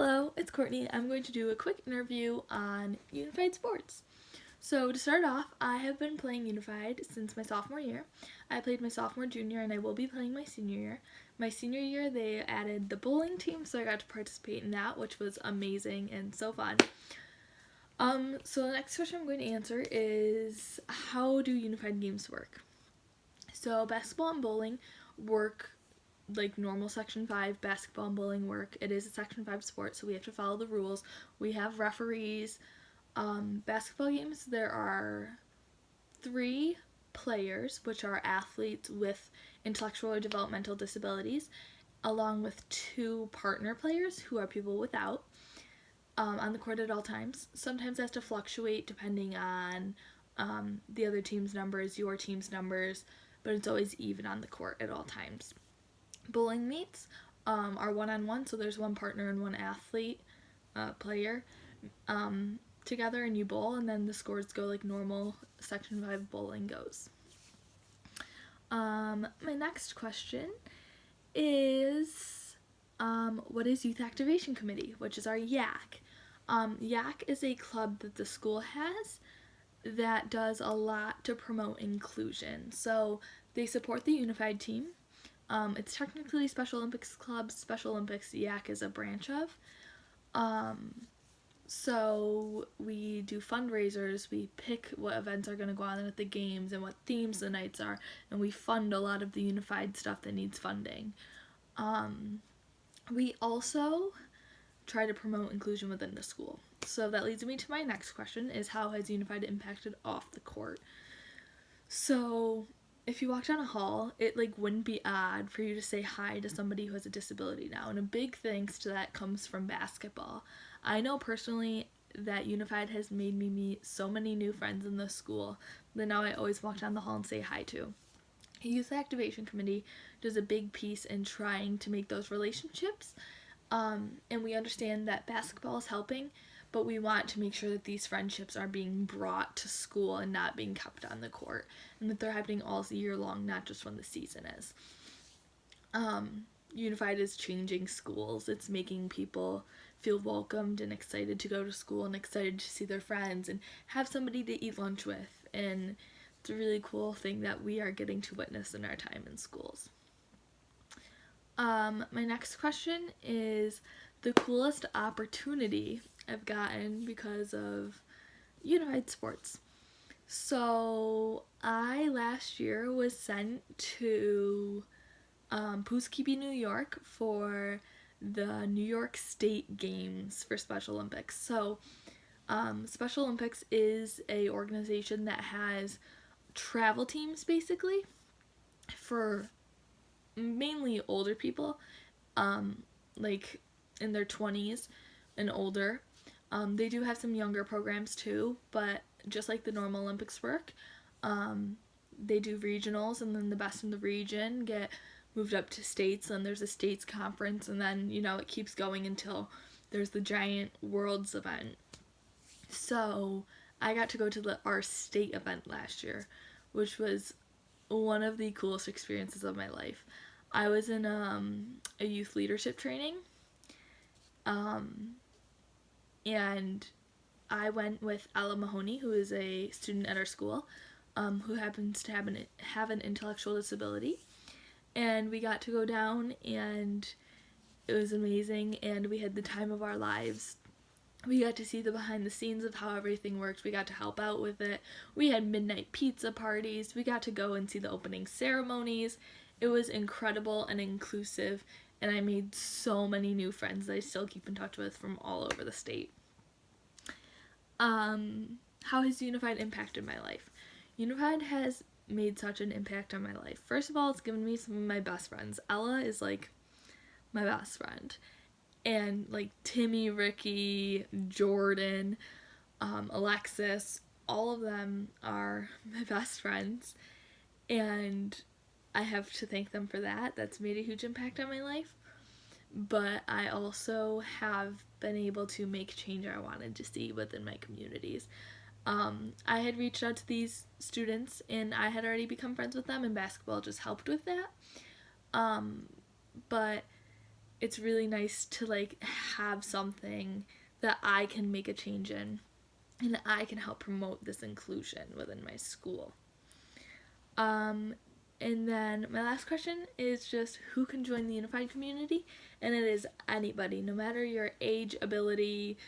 Hello, it's Courtney. I'm going to do a quick interview on Unified Sports. So, to start off, I have been playing Unified since my sophomore year. I played my sophomore, junior, and I will be playing my senior year. My senior year, they added the bowling team, so I got to participate in that, which was amazing and so fun. So the next question I'm going to answer is, how do Unified games work? So, basketball and bowling work like normal Section 5 basketball and bowling work. It is a Section 5 sport, so we have to follow the rules. We have referees. Basketball games, there are 3 players, which are athletes with intellectual or developmental disabilities, along with 2 partner players who are people without, on the court at all times. Sometimes it has to fluctuate depending on the other team's numbers, your team's numbers, but it's always even on the court at all times. Bowling meets are one-on-one, so there's one partner and one athlete player together, and you bowl, and then the scores go like normal Section 5 bowling goes. My next question is, what is Youth Activation Committee, which is our YAC? YAC is a club that the school has that does a lot to promote inclusion. So they support the Unified team. It's technically Special Olympics Club. Special Olympics YAC is a branch of. So we do fundraisers. We pick what events are going to go on at the games and what themes the nights are, and we fund a lot of the Unified stuff that needs funding. We also try to promote inclusion within the school. So that leads me to my next question, is how has Unified impacted off the court? So if you walk down a hall, it wouldn't be odd for you to say hi to somebody who has a disability now, and a big thanks to that comes from basketball. I know personally that Unified has made me meet so many new friends in the school that now I always walk down the hall and say hi to. Youth Activation Committee does a big piece in trying to make those relationships, and we understand that basketball is helping, but we want to make sure that these friendships are being brought to school and not being kept on the court, and that they're happening all year long, not just when the season is. Unified is changing schools. It's making people feel welcomed and excited to go to school and excited to see their friends and have somebody to eat lunch with, and it's a really cool thing that we are getting to witness in our time in schools. My next question is the coolest opportunity I've gotten because of Unified Sports. So I last year was sent to Poughkeepsie, New York for the New York State Games for Special Olympics. So Special Olympics is a organization that has travel teams basically for mainly older people, like in their 20s and older. They do have some younger programs too, but just like the normal Olympics work, they do regionals, and then the best in the region get moved up to states, and there's a states conference, and then, it keeps going until there's the giant worlds event. So I got to go to our state event last year, which was one of the coolest experiences of my life. I was in a youth leadership training, and I went with Ella Mahoney, who is a student at our school, who happens to have an intellectual disability, and we got to go down, and it was amazing, and we had the time of our lives. We got to see the behind the scenes of how everything worked. We got to help out with it. We had midnight pizza parties. We got to go and see the opening ceremonies. It was incredible and inclusive, and I made so many new friends that I still keep in touch with from all over the state. How has Unified impacted my life? Unified has made such an impact on my life. First of all, it's given me some of my best friends. Ella is my best friend. And Timmy, Ricky, Jordan, Alexis, all of them are my best friends. And I have to thank them for that. That's made a huge impact on my life. But I also have been able to make change I wanted to see within my communities. I had reached out to these students, and I had already become friends with them, and basketball just helped with that. But it's really nice to like have something that I can make a change in and that I can help promote this inclusion within my school. Um, and then my last question is just who can join the unified community? And it is anybody, no matter your age, ability,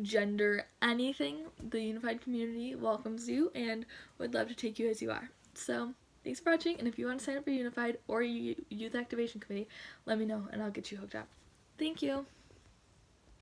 gender, anything. The unified community welcomes you and would love to take you as you are. So, thanks for watching, and if you want to sign up for Unified or Youth Activation Committee, let me know and I'll get you hooked up. Thank you.